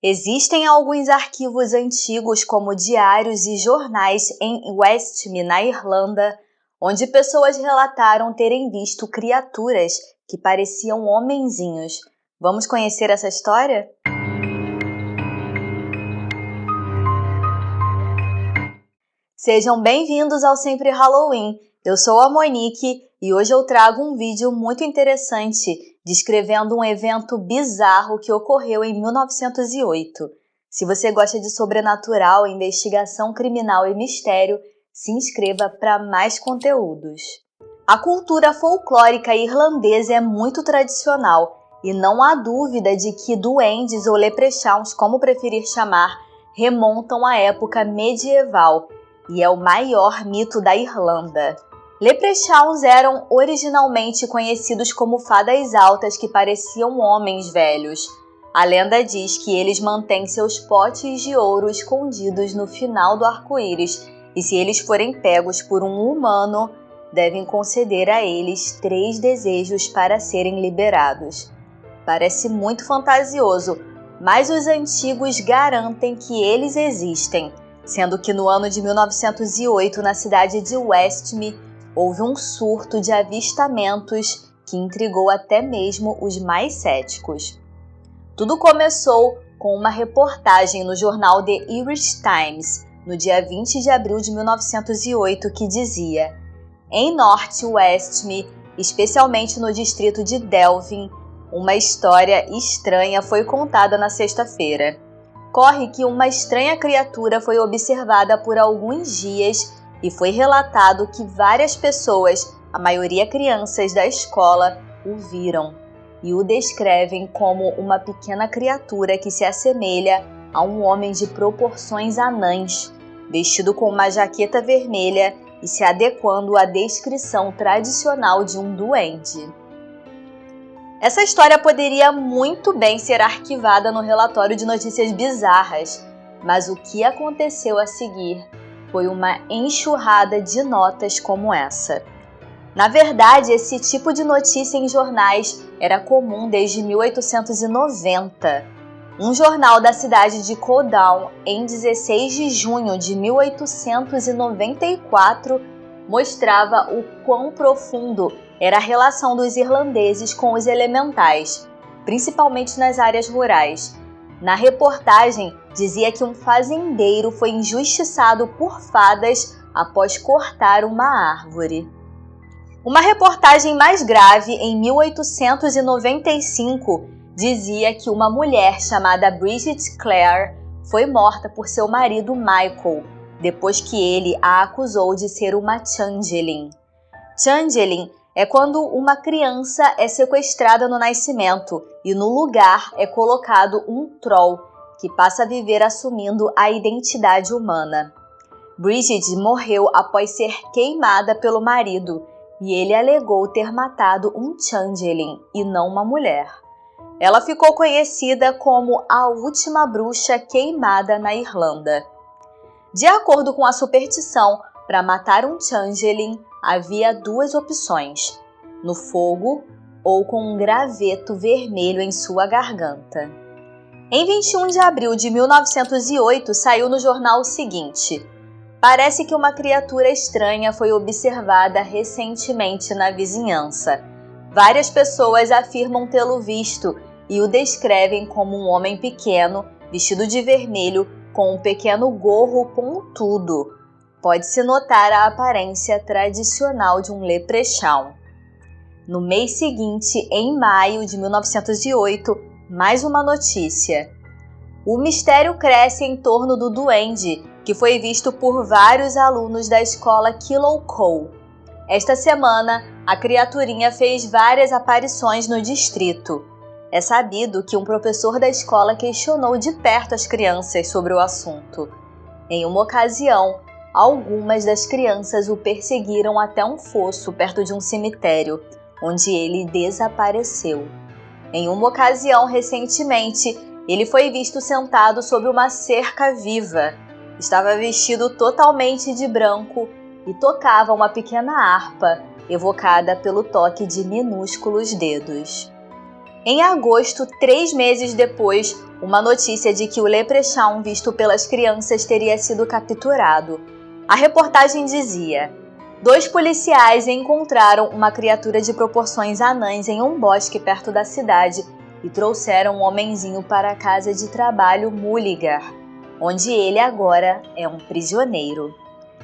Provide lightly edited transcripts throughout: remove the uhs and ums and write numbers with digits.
Existem alguns arquivos antigos, como diários e jornais em Westmeath, na Irlanda, onde pessoas relataram terem visto criaturas que pareciam homenzinhos. Vamos conhecer essa história? Sejam bem-vindos ao Sempre Halloween. Eu sou a Monique e hoje eu trago um vídeo muito interessante descrevendo um evento bizarro que ocorreu em 1908. Se você gosta de sobrenatural, investigação criminal e mistério, se inscreva para mais conteúdos. A cultura folclórica irlandesa é muito tradicional e não há dúvida de que duendes ou leprechauns, como preferir chamar, remontam à época medieval e é o maior mito da Irlanda. Leprechauns eram originalmente conhecidos como fadas altas que pareciam homens velhos. A lenda diz que eles mantêm seus potes de ouro escondidos no final do arco-íris e se eles forem pegos por um humano, devem conceder a eles 3 desejos para serem liberados. Parece muito fantasioso, mas os antigos garantem que eles existem, sendo que no ano de 1908, na cidade de Westmeath, houve um surto de avistamentos que intrigou até mesmo os mais céticos. Tudo começou com uma reportagem no jornal The Irish Times, no dia 20 de abril de 1908, que dizia: em North Westmeath, especialmente no distrito de Delvin, uma história estranha foi contada na sexta-feira. Corre que uma estranha criatura foi observada por alguns dias e foi relatado que várias pessoas, a maioria crianças da escola, o viram e o descrevem como uma pequena criatura que se assemelha a um homem de proporções anãs, vestido com uma jaqueta vermelha e se adequando à descrição tradicional de um duende. Essa história poderia muito bem ser arquivada no relatório de notícias bizarras, mas o que aconteceu a seguir foi uma enxurrada de notas como essa. Na verdade, esse tipo de notícia em jornais era comum desde 1890. Um jornal da cidade de Coudown, em 16 de junho de 1894, mostrava o quão profundo era a relação dos irlandeses com os elementais, principalmente nas áreas rurais. Na reportagem, dizia que um fazendeiro foi injustiçado por fadas após cortar uma árvore. Uma reportagem mais grave, em 1895, dizia que uma mulher chamada Bridget Clare foi morta por seu marido Michael, depois que ele a acusou de ser uma changeling. Changeling é quando uma criança é sequestrada no nascimento e no lugar é colocado um troll, que passa a viver assumindo a identidade humana. Bridget morreu após ser queimada pelo marido e ele alegou ter matado um changeling e não uma mulher. Ela ficou conhecida como a última bruxa queimada na Irlanda. De acordo com a superstição, para matar um changeling, havia 2 opções: no fogo ou com um graveto vermelho em sua garganta. Em 21 de abril de 1908, saiu no jornal o seguinte: parece que uma criatura estranha foi observada recentemente na vizinhança. Várias pessoas afirmam tê-lo visto e o descrevem como um homem pequeno, vestido de vermelho, com um pequeno gorro pontudo. Pode-se notar a aparência tradicional de um leprechaun. No mês seguinte, em maio de 1908, mais uma notícia. O mistério cresce em torno do duende, que foi visto por vários alunos da escola Killow. Esta semana, a criaturinha fez várias aparições no distrito. É sabido que um professor da escola questionou de perto as crianças sobre o assunto. Em uma ocasião, algumas das crianças o perseguiram até um fosso perto de um cemitério, onde ele desapareceu. Em uma ocasião, recentemente, ele foi visto sentado sobre uma cerca viva. Estava vestido totalmente de branco e tocava uma pequena harpa, evocada pelo toque de minúsculos dedos. Em agosto, 3 meses depois, uma notícia de que o Leprechaun visto pelas crianças teria sido capturado. A reportagem dizia: 2 policiais encontraram uma criatura de proporções anãs em um bosque perto da cidade e trouxeram um homenzinho para a casa de trabalho Mulligar, onde ele agora é um prisioneiro.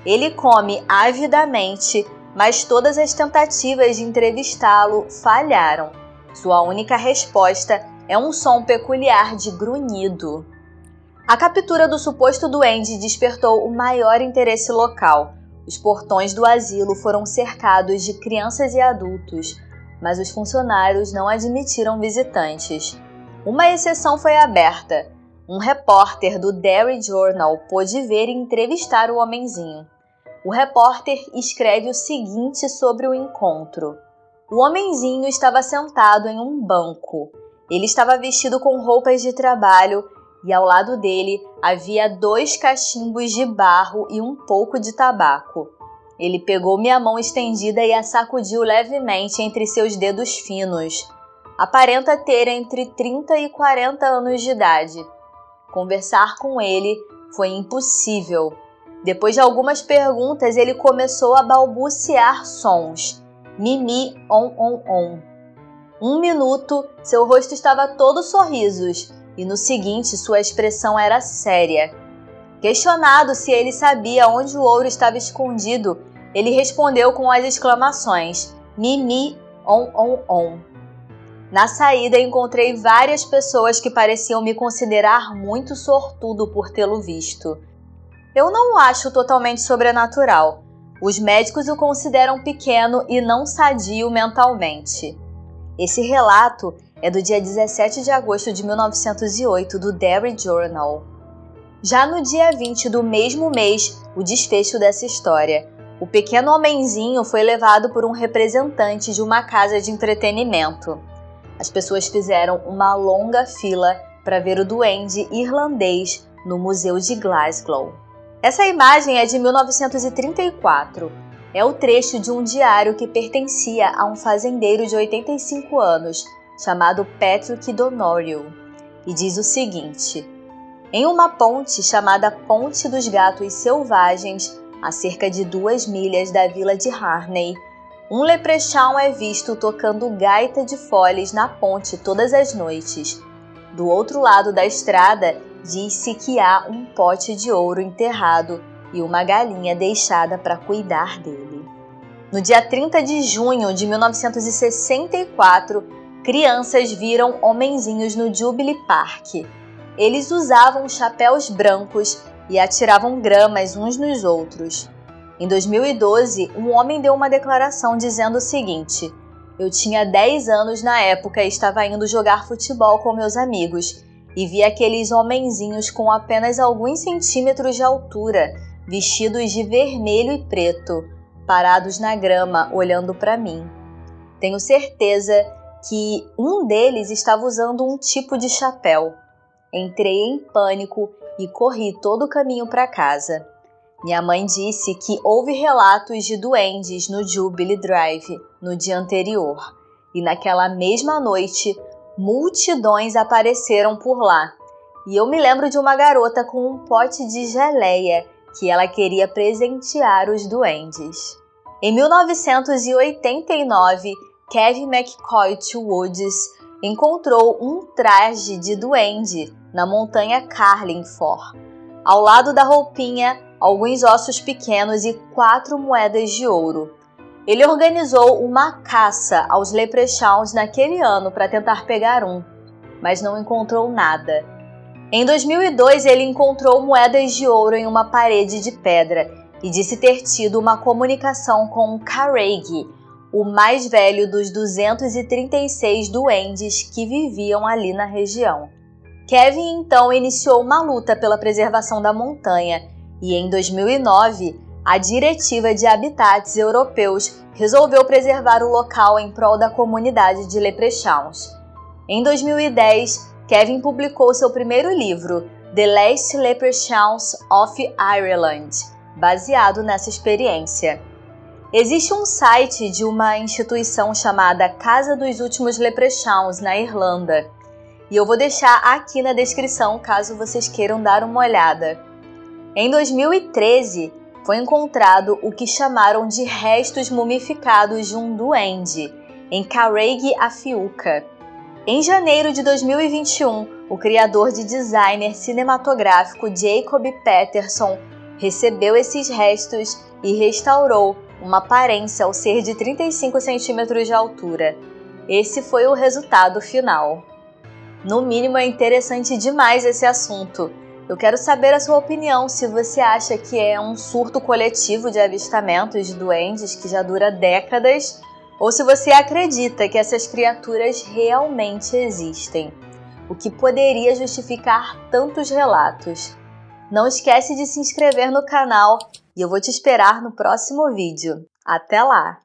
Ele come avidamente, mas todas as tentativas de entrevistá-lo falharam. Sua única resposta é um som peculiar de grunhido. A captura do suposto duende despertou o maior interesse local. Os portões do asilo foram cercados de crianças e adultos, mas os funcionários não admitiram visitantes. Uma exceção foi aberta. Um repórter do Derry Journal pôde ver e entrevistar o homenzinho. O repórter escreve o seguinte sobre o encontro. O homenzinho estava sentado em um banco. Ele estava vestido com roupas de trabalho e ao lado dele havia 2 cachimbos de barro e um pouco de tabaco. Ele pegou minha mão estendida e a sacudiu levemente entre seus dedos finos. Aparenta ter entre 30 e 40 anos de idade. Conversar com ele foi impossível. Depois de algumas perguntas, ele começou a balbuciar sons. Mimi, on, on, on. 1 minuto, seu rosto estava todo sorrisos, e no seguinte sua expressão era séria. Questionado se ele sabia onde o ouro estava escondido, ele respondeu com as exclamações: Mimi, on, on, on. Na saída, encontrei várias pessoas que pareciam me considerar muito sortudo por tê-lo visto. Eu não o acho totalmente sobrenatural. Os médicos o consideram pequeno e não sadio mentalmente. Esse relato é do dia 17 de agosto de 1908 do Derry Journal. Já no dia 20 do mesmo mês, o desfecho dessa história. O pequeno homenzinho foi levado por um representante de uma casa de entretenimento. As pessoas fizeram uma longa fila para ver o duende irlandês no Museu de Glasgow. Essa imagem é de 1934. É o trecho de um diário que pertencia a um fazendeiro de 85 anos, chamado Patrick Donoghue, e diz o seguinte: em uma ponte chamada Ponte dos Gatos Selvagens, a cerca de 2 milhas da vila de Harney, um leprechaun é visto tocando gaita de foles na ponte todas as noites. Do outro lado da estrada, diz-se que há um pote de ouro enterrado e uma galinha deixada para cuidar dele. No dia 30 de junho de 1964, crianças viram homenzinhos no Jubilee Park. Eles usavam chapéus brancos e atiravam gramas uns nos outros. Em 2012, um homem deu uma declaração dizendo o seguinte: eu tinha 10 anos na época e estava indo jogar futebol com meus amigos e vi aqueles homenzinhos com apenas alguns centímetros de altura, vestidos de vermelho e preto, parados na grama olhando para mim. Tenho certeza que um deles estava usando um tipo de chapéu. Entrei em pânico e corri todo o caminho para casa. Minha mãe disse que houve relatos de duendes no Jubilee Drive no dia anterior, e naquela mesma noite, multidões apareceram por lá. E eu me lembro de uma garota com um pote de geleia que ela queria presentear os duendes. Em 1989, Kevin McCoy Woods encontrou um traje de duende na montanha Carlingford. Ao lado da roupinha, alguns ossos pequenos e 4 moedas de ouro. Ele organizou uma caça aos leprechauns naquele ano para tentar pegar um, mas não encontrou nada. Em 2002, ele encontrou moedas de ouro em uma parede de pedra e disse ter tido uma comunicação com Caraig, o mais velho dos 236 duendes que viviam ali na região. Kevin então iniciou uma luta pela preservação da montanha e em 2009, a Diretiva de Habitats Europeus resolveu preservar o local em prol da comunidade de leprechauns. Em 2010, Kevin publicou seu primeiro livro, The Last Leprechauns of Ireland, baseado nessa experiência. Existe um site de uma instituição chamada Casa dos Últimos Leprechauns, na Irlanda, e eu vou deixar aqui na descrição caso vocês queiram dar uma olhada. Em 2013, foi encontrado o que chamaram de restos mumificados de um duende, em Carraig-a-Fiúca. Em janeiro de 2021, o criador de designer cinematográfico Jacob Patterson recebeu esses restos e restaurou uma aparência ao ser de 35 centímetros de altura. Esse foi o resultado final. No mínimo é interessante demais esse assunto. Eu quero saber a sua opinião, se você acha que é um surto coletivo de avistamentos de duendes que já dura décadas, ou se você acredita que essas criaturas realmente existem, o que poderia justificar tantos relatos. Não esquece de se inscrever no canal e eu vou te esperar no próximo vídeo. Até lá!